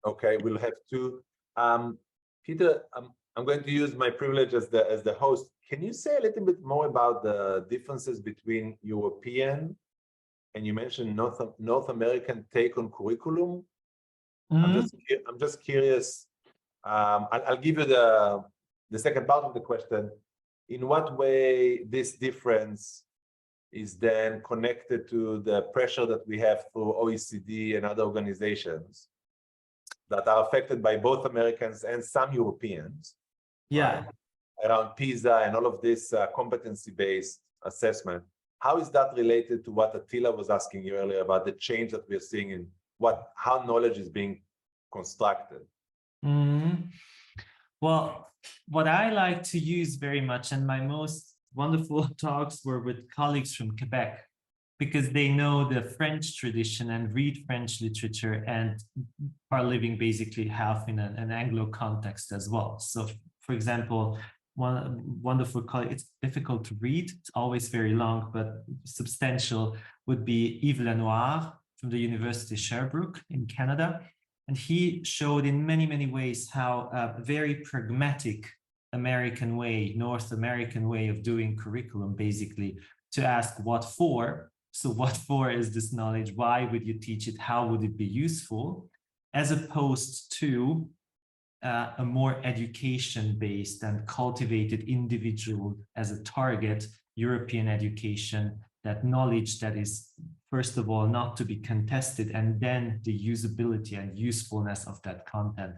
Okay, we'll have two. Peter, I'm going to use my privilege as the host. Can you say a little bit more about the differences between European and you mentioned North American take on curriculum? I'm just curious. I'll give you the second part of the question. In what way this difference is then connected to the pressure that we have through OECD and other organizations that are affected by both Americans and some Europeans? Yeah. Around PISA and all of this competency-based assessment. How is that related to what Attila was asking you earlier about the change that we're seeing in how knowledge is being constructed? Well, what I like to use very much, and my most wonderful talks were with colleagues from Quebec, because they know the French tradition and read French literature and are living basically half in an Anglo context as well. So, for example, one wonderful colleague, it's difficult to read, it's always very long, but substantial, would be Yves Lenoir from the University of Sherbrooke in Canada. And he showed in many, many ways how a very pragmatic American way, North American way of doing curriculum, basically, to ask what for. So what for is this knowledge? Why would you teach it? How would it be useful? As opposed to a more education-based and cultivated individual as a target, European education, that knowledge that is, first of all, not to be contested, and then the usability and usefulness of that content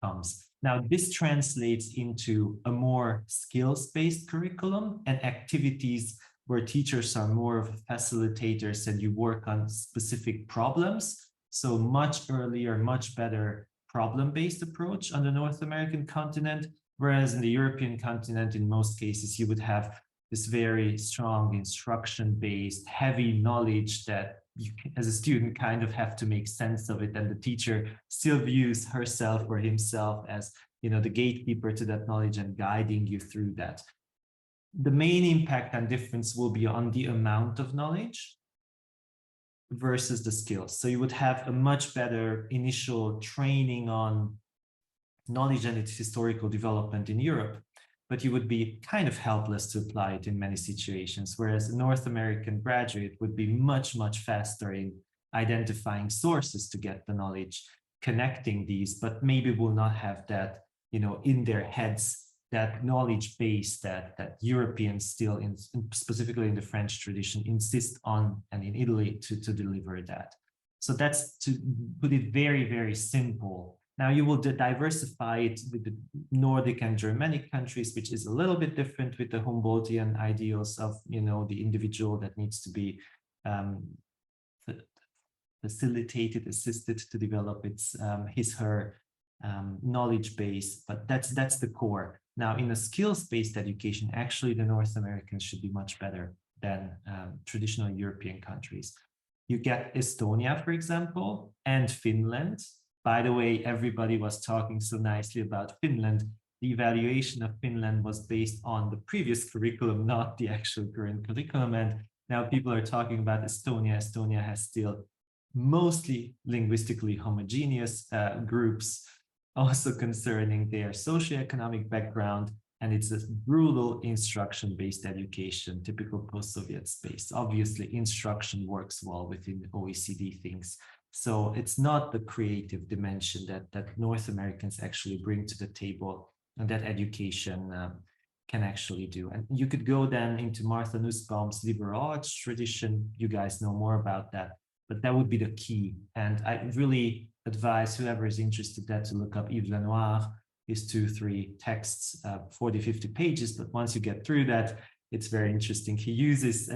comes. Now, this translates into a more skills-based curriculum and activities where teachers are more of facilitators and you work on specific problems. So much earlier, much better problem-based approach on the North American continent, whereas in the European continent, in most cases, you would have this very strong instruction-based, heavy knowledge that you, as a student, kind of have to make sense of it, and the teacher still views herself or himself as, you know, the gatekeeper to that knowledge and guiding you through that. The main impact and difference will be on the amount of knowledge versus the skills. So you would have a much better initial training on knowledge and its historical development in Europe, but you would be kind of helpless to apply it in many situations, whereas a North American graduate would be much, much faster in identifying sources to get the knowledge, connecting these, but maybe will not have that, you know, in their heads, that knowledge base that Europeans still, specifically in the French tradition, insist on, and in Italy to deliver that. So that's to put it very, very simple. Now you will diversify it with the Nordic and Germanic countries, which is a little bit different with the Humboldtian ideals of, you know, the individual that needs to be facilitated, assisted to develop its her knowledge base, but that's the core. Now, in a skills-based education, actually, the North Americans should be much better than traditional European countries. You get Estonia, for example, and Finland. By the way, everybody was talking so nicely about Finland. The evaluation of Finland was based on the previous curriculum, not the actual current curriculum. And now people are talking about Estonia. Estonia has still mostly linguistically homogeneous groups, also concerning their socioeconomic background, and it's a brutal instruction-based education, typical post-Soviet space. Obviously, instruction works well within OECD things. So it's not the creative dimension that North Americans actually bring to the table, and that education can actually do. And you could go then into Martha Nussbaum's liberal arts tradition. You guys know more about that, but that would be the key. And I really advise whoever is interested that to look up Yves Lenoir, his 2-3 texts, 40-50 pages. But once you get through that, it's very interesting. He uses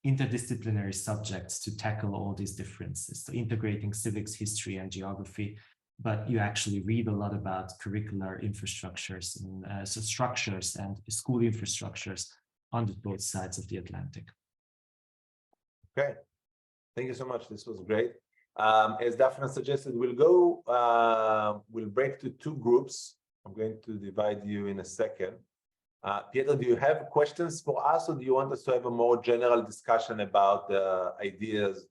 interdisciplinary subjects to tackle all these differences, so integrating civics, history, and geography. But you actually read a lot about curricular infrastructures and so structures and school infrastructures on both sides of the Atlantic. Okay, thank you so much. This was great. As Daphne suggested, we'll break to 2 groups. I'm going to divide you in a second. Péter, do you have questions for us, or do you want us to have a more general discussion about the ideas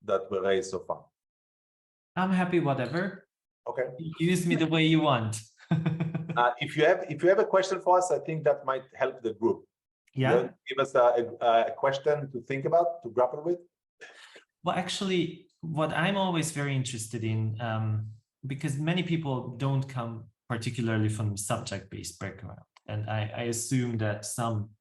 that were raised so far? I'm happy, whatever. Okay. Use me the way you want. If you have a question for us, I think that might help the group. Yeah. Give us a question to think about, to grapple with. Well, actually, what I'm always very interested in, because many people don't come particularly from subject-based background, and I assume that some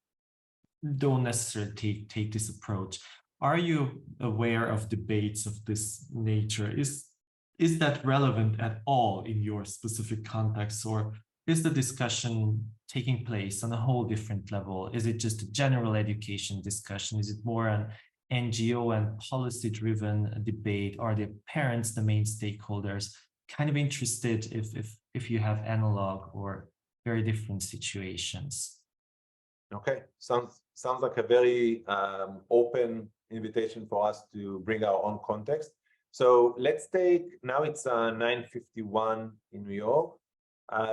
don't necessarily take this approach. Are you aware of debates of this nature? Is that relevant at all in your specific context, or is the discussion taking place on a whole different level? Is it just a general education discussion? Is it more an NGO and policy-driven debate? Are the parents the main stakeholders? Kind of interested if you have analog or very different situations. Okay, sounds like a very open invitation for us to bring our own context. So let's take, now it's 9:51 in New York.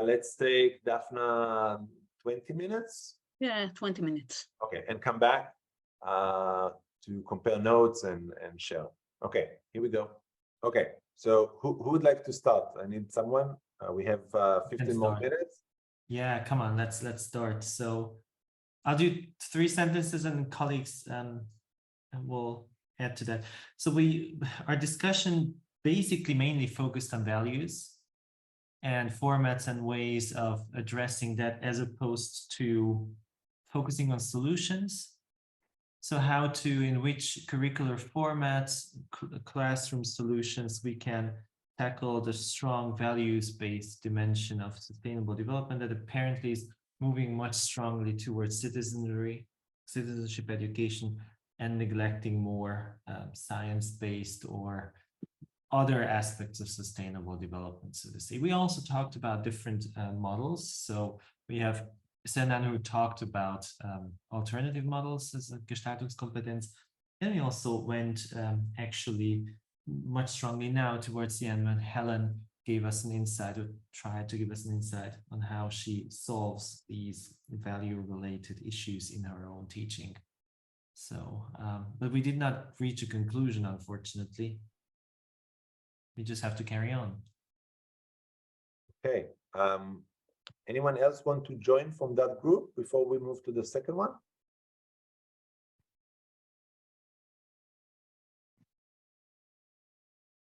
Let's take Daphne 20 minutes? Yeah, 20 minutes. Okay, and come back to compare notes and share. Okay, here we go. Okay, so who would like to start? I need someone. We have 15 more minutes. Yeah, come on, let's start. So I'll do 3 sentences and colleagues and we'll add to that. So our discussion basically mainly focused on values and formats and ways of addressing that, as opposed to focusing on solutions. So how to, in which curricular formats, classroom solutions, we can tackle the strong values-based dimension of sustainable development that apparently is moving much strongly towards citizenship education, and neglecting more science-based or other aspects of sustainable development, so to say. We also talked about different models. So we have Senan, who talked about alternative models as a Gestaltungskompetenz. And we also went actually much strongly now towards the end when Helen gave us an insight, or tried to give us an insight on how she solves these value-related issues in her own teaching. So, but we did not reach a conclusion, unfortunately. We just have to carry on. Okay. Anyone else want to join from that group before we move to the second one?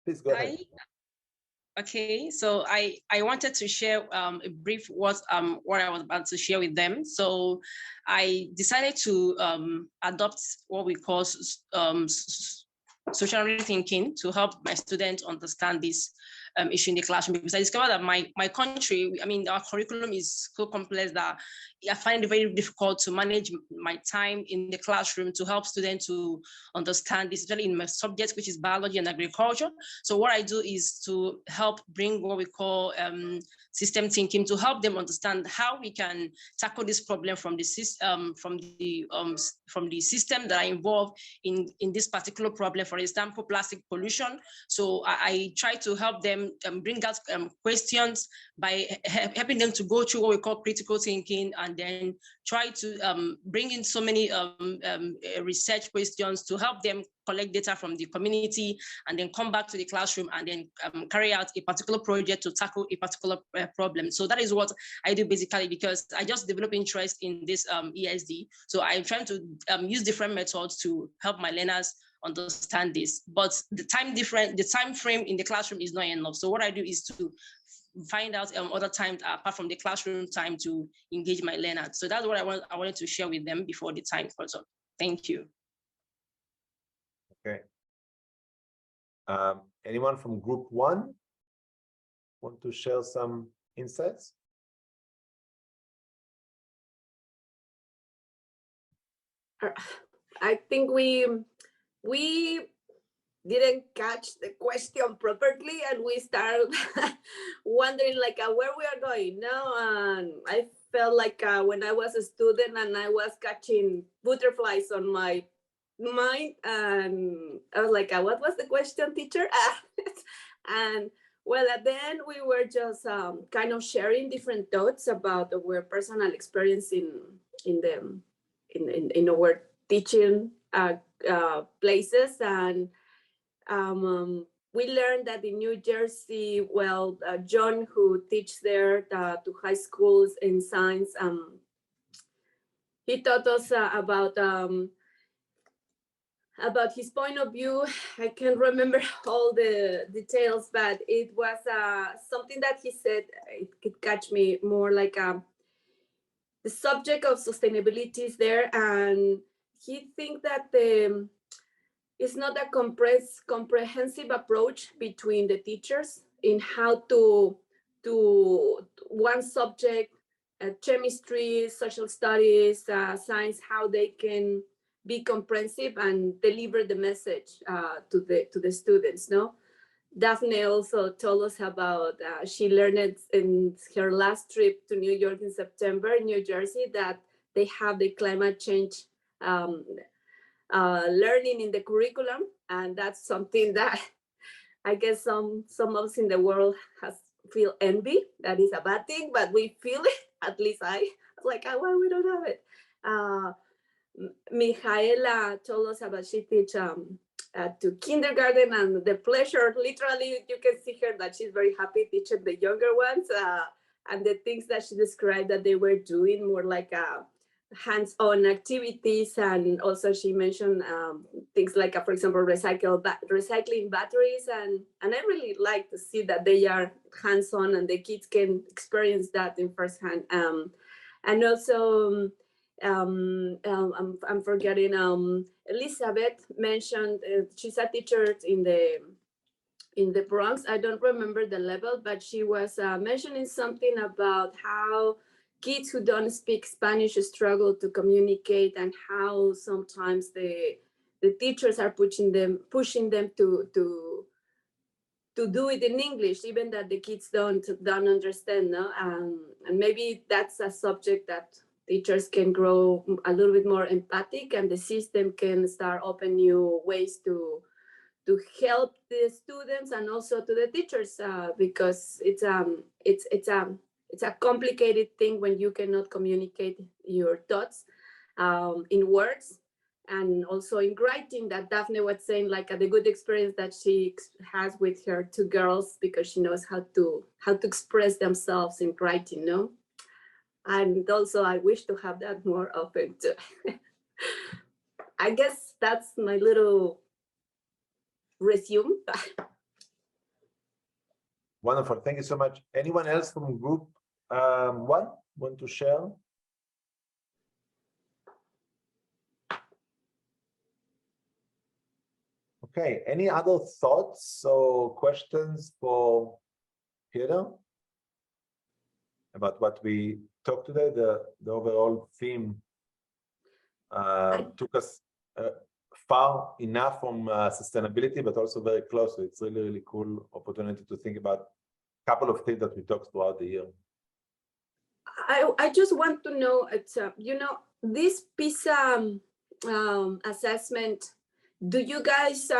Please go ahead. Okay, so I wanted to share a brief what I was about to share with them. So I decided to adopt what we call social thinking to help my students understand this issue in the classroom, because I discovered that my country, I mean, our curriculum is so complex that I find it very difficult to manage my time in the classroom to help students to understand this, especially in my subjects, which is biology and agriculture. So what I do is to help bring what we call system thinking, to help them understand how we can tackle this problem from the system that are involved in this particular problem. For example, plastic pollution. So I try to help them bring out questions by helping them to go through what we call critical thinking, and then try to bring in so many research questions to help them collect data from the community, and then come back to the classroom and then carry out a particular project to tackle a particular problem. So that is what I do basically, because I just develop interest in this ESD. So I'm trying to use different methods to help my learners understand this. But the time frame in the classroom is not enough. So what I do is to find out other times apart from the classroom time to engage my learners. So that's what I wanted to share with them before the time goes up. Thank you. Okay. Anyone from group 1 want to share some insights? I think we didn't catch the question properly, and we started wondering like where we are going now. And I felt like when I was a student and I was catching butterflies on my mind, and I was like, what was the question, teacher? And well, at the end we were just kind of sharing different thoughts about our personal experience in our teaching places. And we learned that in New Jersey, well, John, who teaches there to high schools in science, he taught us about his point of view. I can't remember all the details, but it was something that he said, it could catch me more like the subject of sustainability is there, and he thinks that it's not a comprehensive approach between the teachers in how to one subject, chemistry, social studies, science, how they can be comprehensive and deliver the message to the students. No, Daphne also told us about she learned it in her last trip to New York in September, New Jersey, that they have the climate change learning in the curriculum, and that's something that I guess some of us in the world feel envy. That is a bad thing, but we feel it. At least I, like, oh, why we don't have it? Michaela told us about she teach to kindergarten, and the pleasure, literally, you can see her that she's very happy teaching the younger ones. And the things that she described that they were doing more like hands-on activities, and also she mentioned things like, for example, recycling batteries, and I really like to see that they are hands-on and the kids can experience that in firsthand. And also, I'm forgetting. Elizabeth mentioned she's a teacher in the Bronx. I don't remember the level, but she was mentioning something about how kids who don't speak Spanish struggle to communicate, and how sometimes the teachers are pushing them to do it in English, even that the kids don't understand. No, and maybe that's a subject that teachers can grow a little bit more empathic, and the system can start open new ways to help the students and also to the teachers, because it's a complicated thing when you cannot communicate your thoughts in words, and also in writing, that Daphne was saying, like the good experience that she has with her two girls, because she knows how to express themselves in writing, no? And also I wish to have that more often too. I guess that's my little resume. Wonderful. Thank you so much. Anyone else from group one want to share? Okay. Any other thoughts or questions for Peter about what we talked today? The overall theme took us far enough from sustainability, but also very close. So it's really, really cool opportunity to think about a couple of things that we talked throughout the year. I just want to know, it's this PISA assessment, do you guys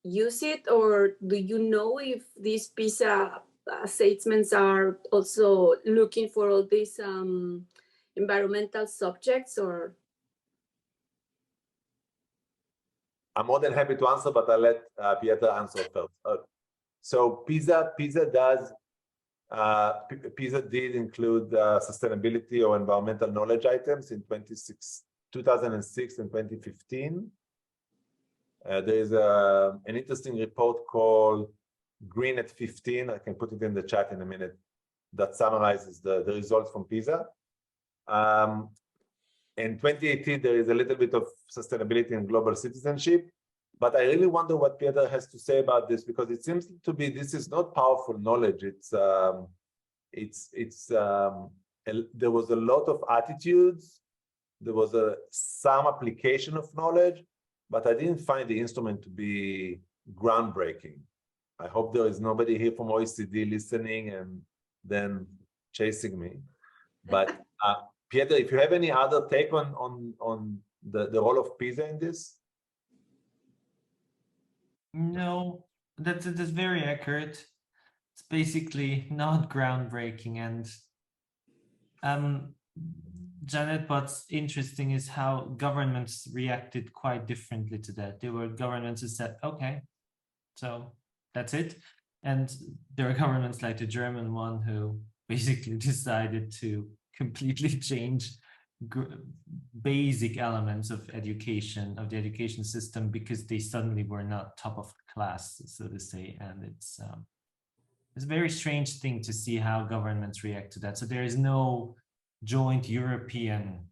use it, or do you know if these PISA assessments are also looking for all these environmental subjects? Or I'm more than happy to answer, but I'll let Péter answer first. So PISA did include sustainability or environmental knowledge items in 2006 and 2015. There is an interesting report called Green at 15. I can put it in the chat in a minute, that summarizes the results from PISA. In 2018, there is a little bit of sustainability and global citizenship, but I really wonder what Péter has to say about this, because it seems to be this is not powerful knowledge. There was a lot of attitudes, there was some application of knowledge, but I didn't find the instrument to be groundbreaking. I hope there is nobody here from OECD listening and then chasing me. But Péter, if you have any other take on the role of PISA in this? No, that's very accurate. It's basically not groundbreaking. And Janet, what's interesting is how governments reacted quite differently to that. There were governments who said, okay, so that's it. And there are governments like the German one who basically decided to completely change basic elements of education, of the education system, because they suddenly were not top of class, so to say. And it's a very strange thing to see how governments react to that. So there is no joint European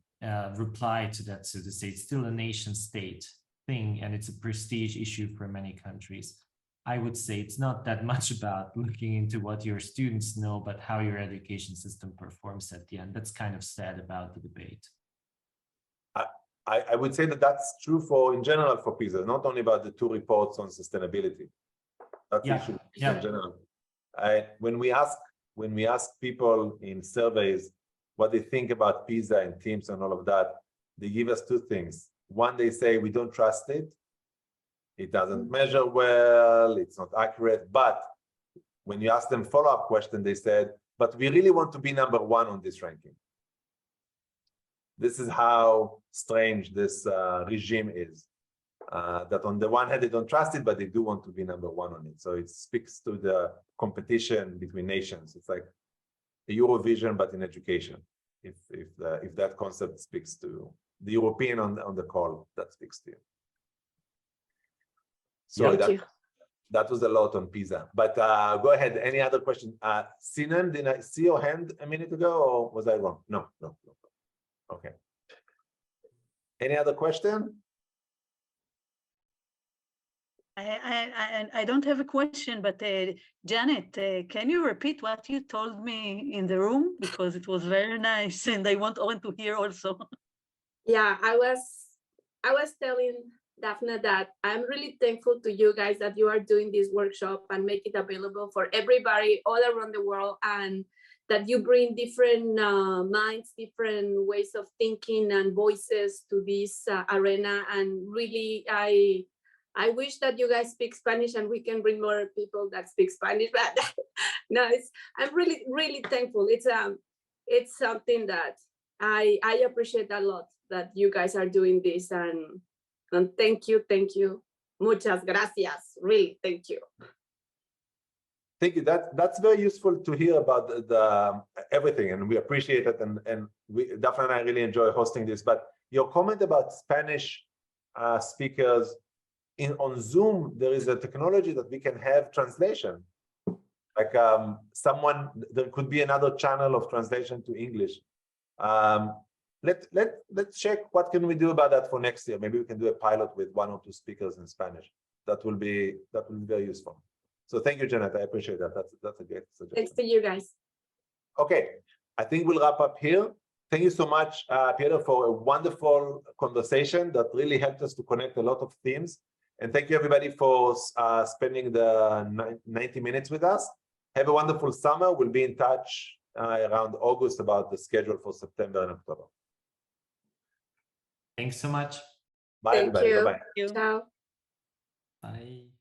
reply to that, so to say. It's still a nation state thing, and it's a prestige issue for many countries. I would say it's not that much about looking into what your students know, but how your education system performs at the end. That's kind of sad about the debate. I would say that that's true in general for PISA, not only about the two reports on sustainability. That's issue in general. When we ask people in surveys what they think about PISA and teams and all of that, they give us two things. One, they say we don't trust it. It doesn't measure well, it's not accurate. But when you ask them follow-up question, they said, but we really want to be #1 on this ranking. This is how strange this regime is. That on the one hand, they don't trust it, but they do want to be number one on it. So it speaks to the competition between nations. It's like a Eurovision, but in education. If that concept speaks to the European on the call, that speaks to you. So that was a lot on PISA. But go ahead. Any other question? Sinan, did I see your hand a minute ago, or was I wrong? No. Okay. Any other question? I don't have a question, but Janet, can you repeat what you told me in the room? Because it was very nice, and I want Oren to hear also. Yeah, I was telling Daphne that I'm really thankful to you guys that you are doing this workshop and make it available for everybody all around the world, and that you bring different minds, different ways of thinking and voices to this arena. And really, I wish that you guys speak Spanish and we can bring more people that speak Spanish. But no, I'm really, really thankful. It's something that I appreciate a lot that you guys are doing this, and thank you. Muchas gracias. Really, thank you. Thank you. That's very useful to hear about the everything, and we appreciate it. And we Daphne and I really enjoy hosting this. But your comment about Spanish speakers on Zoom, there is a technology that we can have translation. Like there could be another channel of translation to English. Let's check what can we do about that for next year. Maybe we can do a pilot with 1 or 2 speakers in Spanish. That will be very useful. So thank you, Janet. I appreciate that. That's a great suggestion. Thanks to you guys. Okay, I think we'll wrap up here. Thank you so much, Péter, for a wonderful conversation that really helped us to connect a lot of themes. And thank you, everybody, for spending the 90 minutes with us. Have a wonderful summer. We'll be in touch around August about the schedule for September and October. Thanks so much. Bye, everybody. Bye-bye. Ciao. Bye.